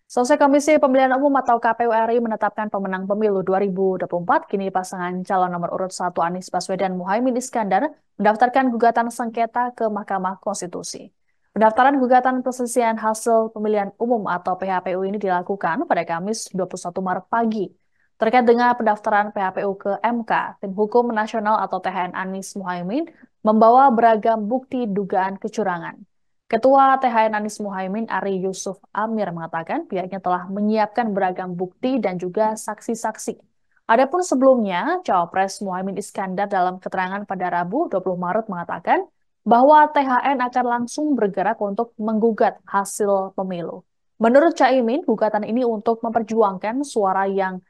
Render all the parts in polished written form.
Selesai Komisi Pemilihan Umum atau KPU RI menetapkan pemenang pemilu 2024, kini pasangan calon nomor urut 1 Anies Baswedan Muhaimin Iskandar mendaftarkan gugatan sengketa ke Mahkamah Konstitusi. Pendaftaran gugatan perselisihan hasil pemilihan umum atau PHPU ini dilakukan pada Kamis 21 Maret pagi. Terkait dengan pendaftaran PHPU ke MK, Tim Hukum Nasional atau THN Anies Muhaimin membawa beragam bukti dugaan kecurangan. Ketua THN Anies Muhaimin Ari Yusuf Amir mengatakan pihaknya telah menyiapkan beragam bukti dan juga saksi-saksi. Adapun sebelumnya, Cawapres Muhaimin Iskandar dalam keterangan pada Rabu 20 Maret mengatakan bahwa THN akan langsung bergerak untuk menggugat hasil pemilu. Menurut Caimin, gugatan ini untuk memperjuangkan suara yang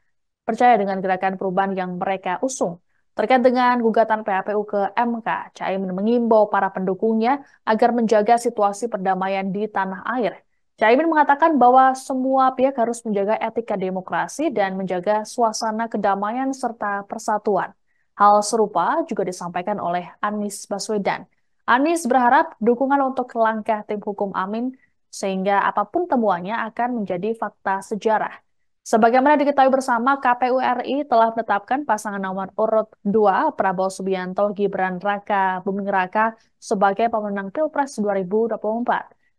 percaya dengan gerakan perubahan yang mereka usung. Terkait dengan gugatan PHPU ke MK, Caimin mengimbau para pendukungnya agar menjaga situasi perdamaian di tanah air. Caimin mengatakan bahwa semua pihak harus menjaga etika demokrasi dan menjaga suasana kedamaian serta persatuan. Hal serupa juga disampaikan oleh Anies Baswedan. Anies berharap dukungan untuk langkah tim hukum Amin sehingga apapun temuannya akan menjadi fakta sejarah. Sebagaimana diketahui bersama, KPU RI telah menetapkan pasangan nomor urut 2 Prabowo Subianto Gibran Raka Buming Raka sebagai pemenang Pilpres 2024.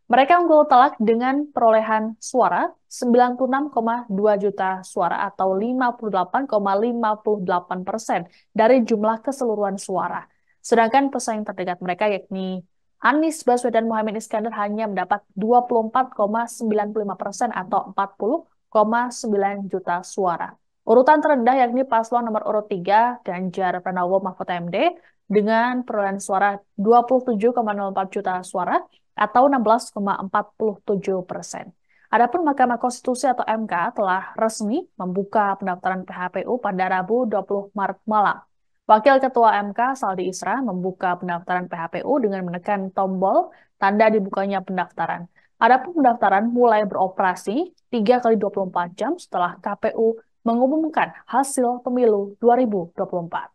Mereka unggul telak dengan perolehan suara 96,2 juta suara atau 58,58% dari jumlah keseluruhan suara. Sedangkan pesaing terdekat mereka yakni Anies Baswedan Muhaimin Iskandar hanya mendapat 24,95% atau 40,9 juta suara. Urutan terendah yakni paslon nomor urut 3 Ganjar Pranowo Mahfud MD dengan perolehan suara 27,04 juta suara atau 16,47%. Adapun Mahkamah Konstitusi atau MK telah resmi membuka pendaftaran PHPU pada Rabu 20 Maret malam. Wakil Ketua MK Saldi Isra membuka pendaftaran PHPU dengan menekan tombol tanda dibukanya pendaftaran. Adapun pendaftaran mulai beroperasi 3 kali 24 jam setelah KPU mengumumkan hasil pemilu 2024.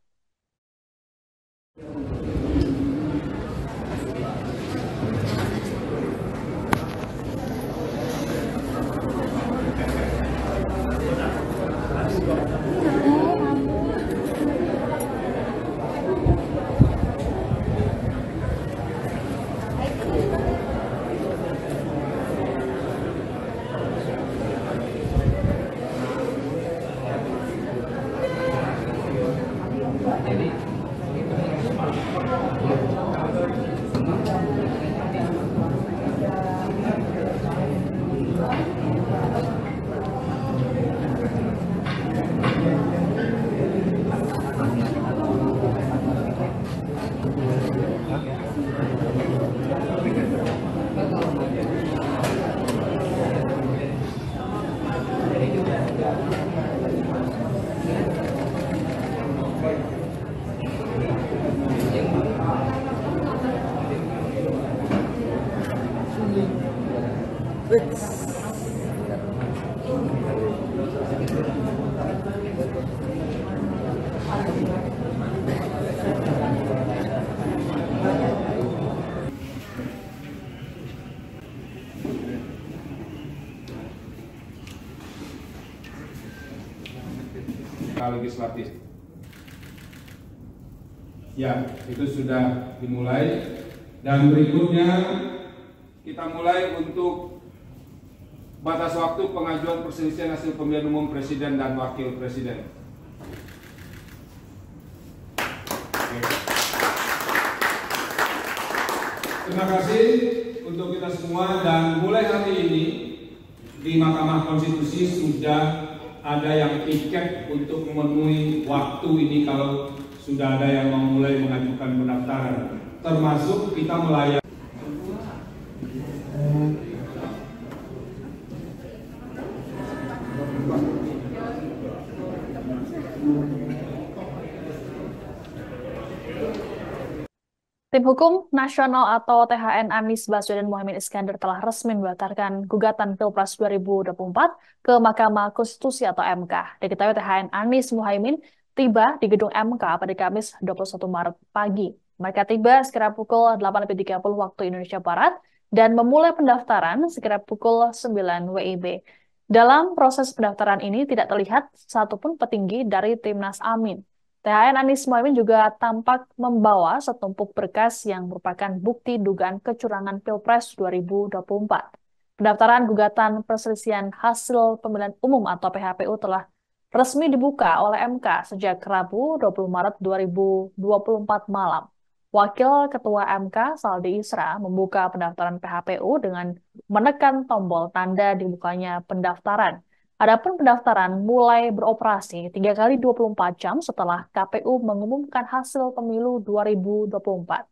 Legislatif. Ya, itu sudah dimulai dan berikutnya kita mulai untuk batas waktu pengajuan perselisihan hasil pemilihan umum presiden dan wakil presiden. Oke. Terima kasih untuk kita semua dan mulai hari ini di Mahkamah Konstitusi sudah ada yang tiket untuk memenuhi waktu ini kalau sudah ada yang mau mulai mengajukan pendaftaran, termasuk kita melayani. Tim Hukum Nasional atau THN Anies Baswedan Muhaimin Iskandar telah resmi mendaftarkan gugatan Pilpres 2024 ke Mahkamah Konstitusi atau MK. Diketahui THN Anies Muhaimin tiba di gedung MK pada Kamis 21 Maret pagi. Mereka tiba sekitar pukul 8.30 waktu Indonesia Barat dan memulai pendaftaran sekitar pukul 9 WIB. Dalam proses pendaftaran ini tidak terlihat satupun petinggi dari Timnas Amin. THN Anies Mohaimin juga tampak membawa setumpuk berkas yang merupakan bukti dugaan kecurangan Pilpres 2024. Pendaftaran gugatan perselisihan hasil pemilihan umum atau PHPU telah resmi dibuka oleh MK sejak Rabu 20 Maret 2024 malam. Wakil Ketua MK Saldi Isra membuka pendaftaran PHPU dengan menekan tombol tanda dibukanya pendaftaran. Adapun pendaftaran mulai beroperasi 3 kali 24 jam setelah KPU mengumumkan hasil pemilu 2024.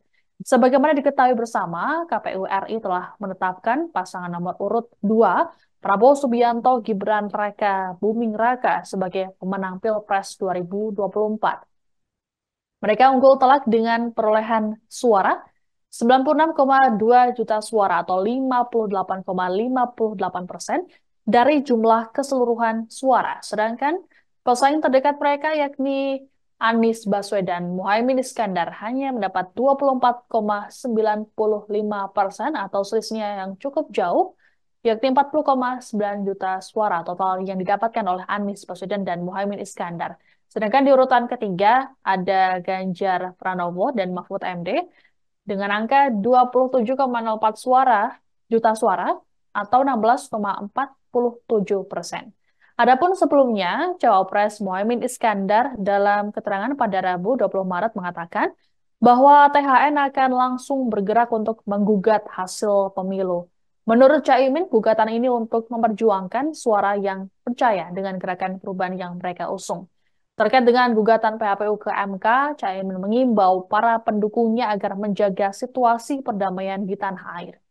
Sebagaimana diketahui bersama, KPU RI telah menetapkan pasangan nomor urut 2 Prabowo Subianto Gibran Raka Buming Raka sebagai pemenang Pilpres 2024. Mereka unggul telak dengan perolehan suara 96,2 juta suara atau 58,58% dari jumlah keseluruhan suara. Sedangkan pesaing terdekat mereka yakni Anies Baswedan Muhaimin Iskandar hanya mendapat 24,95% atau selisihnya yang cukup jauh, yakni 40,9 juta suara total yang didapatkan oleh Anies Baswedan dan Muhaimin Iskandar. Sedangkan di urutan ketiga ada Ganjar Pranowo dan Mahfud MD dengan angka 27,04 juta suara atau 16,47%. Adapun sebelumnya, Cawapres Muhaimin Iskandar dalam keterangan pada Rabu 20 Maret mengatakan bahwa THN akan langsung bergerak untuk menggugat hasil pemilu. Menurut Caimin, gugatan ini untuk memperjuangkan suara yang percaya dengan gerakan perubahan yang mereka usung. Terkait dengan gugatan PHPU ke MK, Caimin mengimbau para pendukungnya agar menjaga situasi perdamaian di tanah air.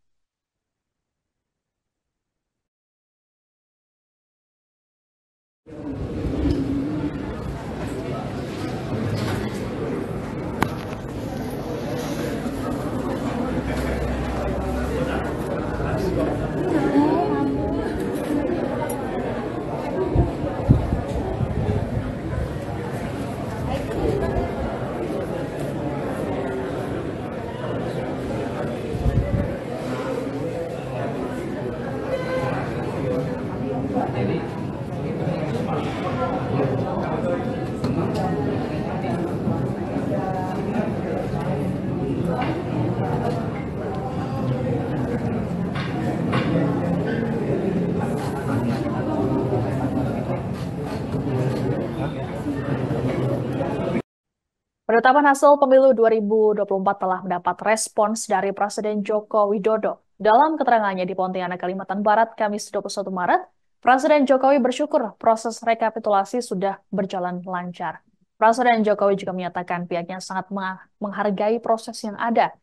Penetapan hasil pemilu 2024 telah mendapat respons dari Presiden Joko Widodo. Dalam keterangannya di Pontianak, Kalimantan Barat, Kamis 21 Maret, Presiden Jokowi bersyukur proses rekapitulasi sudah berjalan lancar. Presiden Jokowi juga menyatakan pihaknya sangat menghargai proses yang ada.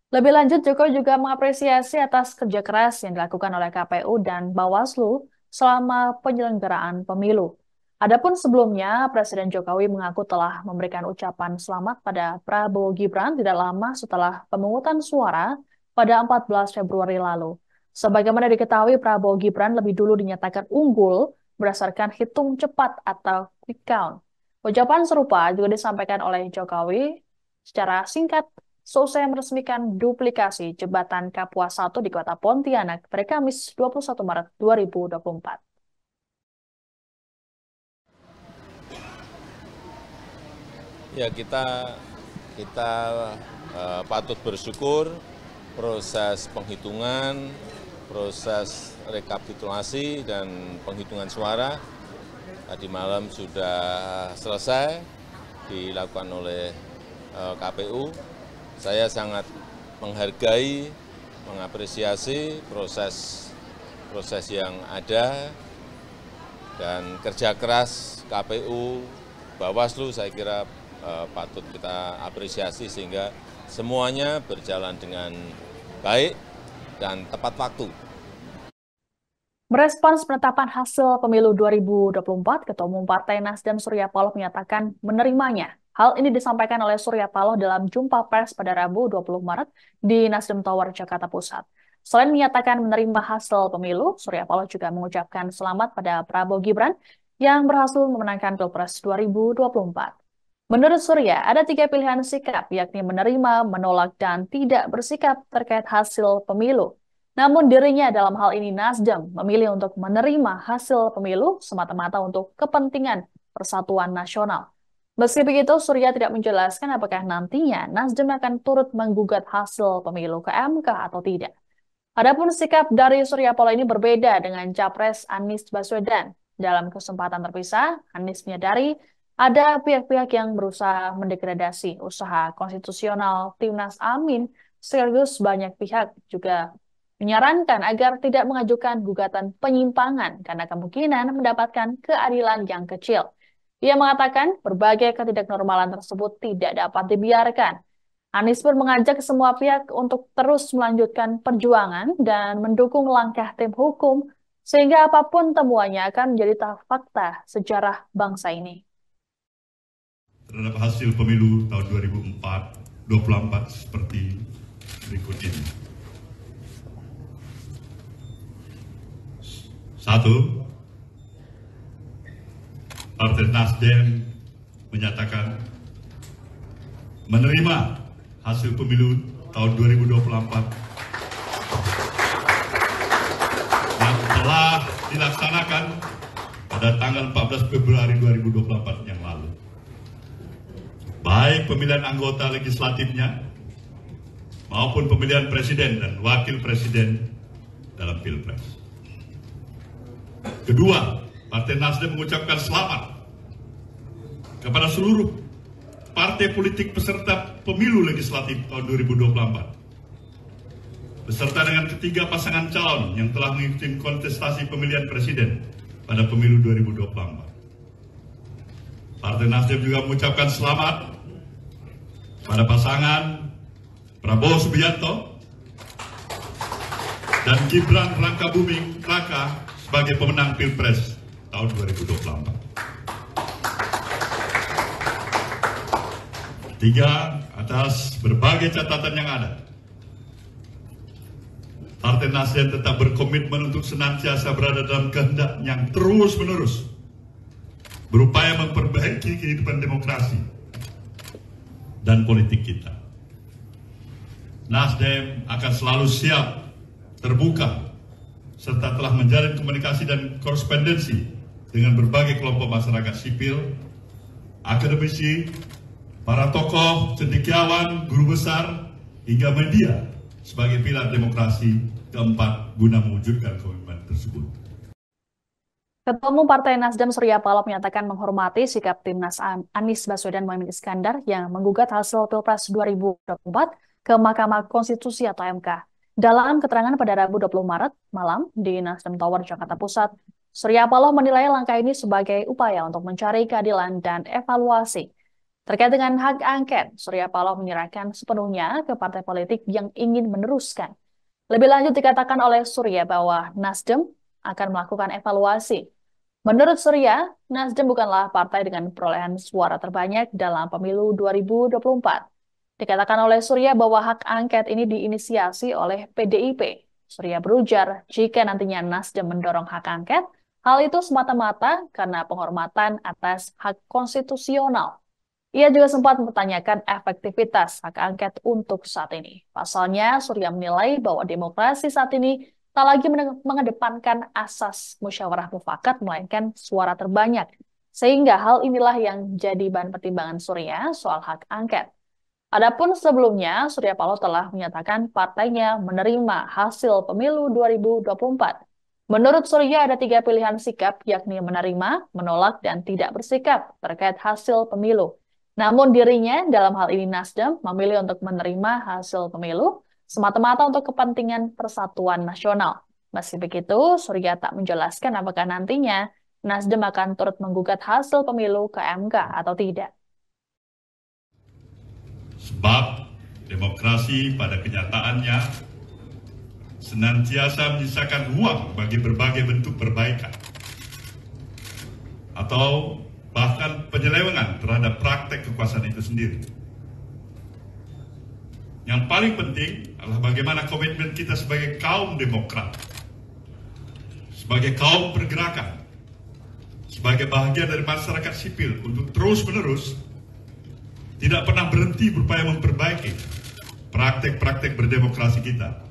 Lebih lanjut, Jokowi juga mengapresiasi atas kerja keras yang dilakukan oleh KPU dan Bawaslu selama penyelenggaraan pemilu. Adapun sebelumnya, Presiden Jokowi mengaku telah memberikan ucapan selamat pada Prabowo Gibran tidak lama setelah pemungutan suara pada 14 Februari lalu. Sebagaimana diketahui, Prabowo Gibran lebih dulu dinyatakan unggul berdasarkan hitung cepat atau quick count. Ucapan serupa juga disampaikan oleh Jokowi secara singkat selesai meresmikan duplikasi jembatan Kapuas 1 di Kota Pontianak pada Kamis 21 Maret 2024. Ya, kita patut bersyukur proses penghitungan, proses rekapitulasi dan penghitungan suara tadi malam sudah selesai dilakukan oleh KPU. Saya sangat menghargai, mengapresiasi proses yang ada dan kerja keras KPU, Bawaslu saya kira patut kita apresiasi sehingga semuanya berjalan dengan baik dan tepat waktu. Merespons penetapan hasil pemilu 2024, Ketua Umum Partai Nasdem Surya Paloh menyatakan menerimanya. Hal ini disampaikan oleh Surya Paloh dalam jumpa pers pada Rabu 20 Maret di Nasdem Tower, Jakarta Pusat. Selain menyatakan menerima hasil pemilu, Surya Paloh juga mengucapkan selamat pada Prabowo Gibran yang berhasil memenangkan Pilpres 2024. Menurut Surya, ada 3 pilihan sikap, yakni menerima, menolak, dan tidak bersikap terkait hasil pemilu. Namun dirinya dalam hal ini Nasdem memilih untuk menerima hasil pemilu semata-mata untuk kepentingan persatuan nasional. Meski begitu, Surya tidak menjelaskan apakah nantinya Nasdem akan turut menggugat hasil pemilu ke MK atau tidak. Adapun sikap dari Surya Paloh ini berbeda dengan Capres Anies Baswedan. Dalam kesempatan terpisah, Anies menyadari ada pihak-pihak yang berusaha mendegradasi usaha konstitusional Timnas Amin, sekaligus banyak pihak juga menyarankan agar tidak mengajukan gugatan penyimpangan karena kemungkinan mendapatkan keadilan yang kecil. Ia mengatakan berbagai ketidaknormalan tersebut tidak dapat dibiarkan. Anies pun mengajak semua pihak untuk terus melanjutkan perjuangan dan mendukung langkah tim hukum sehingga apapun temuannya akan menjadi fakta sejarah bangsa ini. Terhadap hasil pemilu tahun 2024 seperti berikut ini. 1. Partai Nasdem menyatakan menerima hasil pemilu tahun 2024 yang telah dilaksanakan pada tanggal 14 Februari 2024 yang lalu. Baik pemilihan anggota legislatifnya maupun pemilihan presiden dan wakil presiden dalam Pilpres. Kedua, Partai Nasdem mengucapkan selamat kepada seluruh partai politik peserta pemilu legislatif tahun 2024, beserta dengan ketiga pasangan calon yang telah mengikuti kontestasi pemilihan presiden pada pemilu 2024. Partai Nasdem juga mengucapkan selamat pada pasangan Prabowo Subianto dan Gibran Rakabuming Raka sebagai pemenang Pilpres tahun 2024. 3. Atas berbagai catatan yang ada, Partai Nasdem tetap berkomitmen untuk senantiasa berada dalam kehendak yang terus-menerus berupaya memperbaiki kehidupan demokrasi dan politik kita. Nasdem akan selalu siap, terbuka, serta telah menjalin komunikasi dan korespondensi dengan berbagai kelompok masyarakat sipil, akademisi, para tokoh, cendekiawan, guru besar, hingga media sebagai pilar demokrasi keempat guna mewujudkan komitmen tersebut. Ketua Umum Partai Nasdem Surya Paloh menyatakan menghormati sikap Timnas Anies Baswedan Muhaimin Iskandar yang menggugat hasil Pilpres 2024 ke Mahkamah Konstitusi atau MK. Dalam keterangan pada Rabu 20 Maret malam di Nasdem Tower, Jakarta Pusat, Surya Paloh menilai langkah ini sebagai upaya untuk mencari keadilan dan evaluasi. Terkait dengan hak angket, Surya Paloh menyerahkan sepenuhnya ke partai politik yang ingin meneruskan. Lebih lanjut dikatakan oleh Surya bahwa Nasdem akan melakukan evaluasi. Menurut Surya, Nasdem bukanlah partai dengan perolehan suara terbanyak dalam pemilu 2024. Dikatakan oleh Surya bahwa hak angket ini diinisiasi oleh PDIP. Surya berujar, jika nantinya Nasdem mendorong hak angket, hal itu semata-mata karena penghormatan atas hak konstitusional. Ia juga sempat mempertanyakan efektivitas hak angket untuk saat ini. Pasalnya, Surya menilai bahwa demokrasi saat ini tak lagi mengedepankan asas musyawarah mufakat, melainkan suara terbanyak. Sehingga hal inilah yang jadi bahan pertimbangan Surya soal hak angket. Adapun sebelumnya, Surya Paloh telah menyatakan partainya menerima hasil pemilu 2024. Menurut Surya ada 3 pilihan sikap, yakni menerima, menolak, dan tidak bersikap terkait hasil pemilu. Namun dirinya dalam hal ini Nasdem memilih untuk menerima hasil pemilu semata-mata untuk kepentingan persatuan nasional. Meski begitu, Surya tak menjelaskan apakah nantinya Nasdem akan turut menggugat hasil pemilu ke MK atau tidak. Sebab demokrasi pada kenyataannya senantiasa menyisakan ruang bagi berbagai bentuk perbaikan atau bahkan penyelewengan terhadap praktek kekuasaan itu sendiri. Yang paling penting adalah bagaimana komitmen kita sebagai kaum demokrat, sebagai kaum pergerakan, sebagai bahagian dari masyarakat sipil untuk terus-menerus tidak pernah berhenti berupaya memperbaiki praktek-praktek berdemokrasi kita.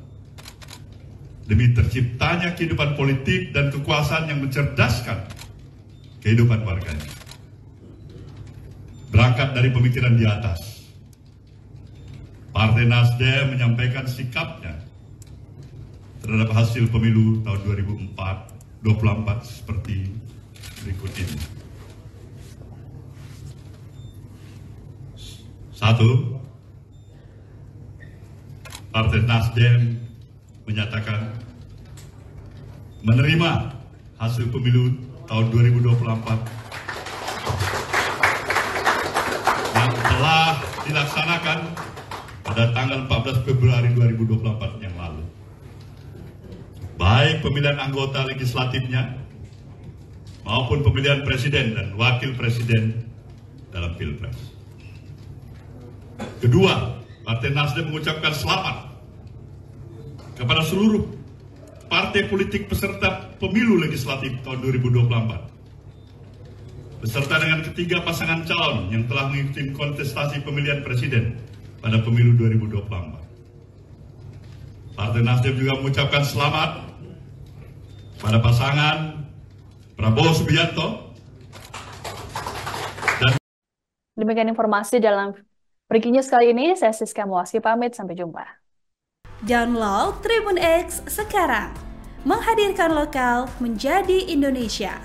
demi terciptanya kehidupan politik dan kekuasaan yang mencerdaskan kehidupan warganya. Berangkat dari pemikiran di atas, Partai Nasdem menyampaikan sikapnya terhadap hasil pemilu tahun 2024 seperti berikut ini. 1. Partai Nasdem menyatakan menerima hasil pemilu tahun 2024 yang telah dilaksanakan pada tanggal 14 Februari 2024 yang lalu. Baik pemilihan anggota legislatifnya maupun pemilihan presiden dan wakil presiden dalam Pilpres. Kedua, Partai Nasdem mengucapkan selamat kepada seluruh partai politik peserta pemilu legislatif tahun 2024, beserta dengan ketiga pasangan calon yang telah mengikuti kontestasi pemilihan presiden pada pemilu 2024. Partai Nasdem juga mengucapkan selamat pada pasangan Prabowo Subianto. Demikian informasi dalam Breaking News kali ini. Saya Siska Mawasi pamit, sampai jumpa. Download Tribun X sekarang, menghadirkan lokal menjadi Indonesia.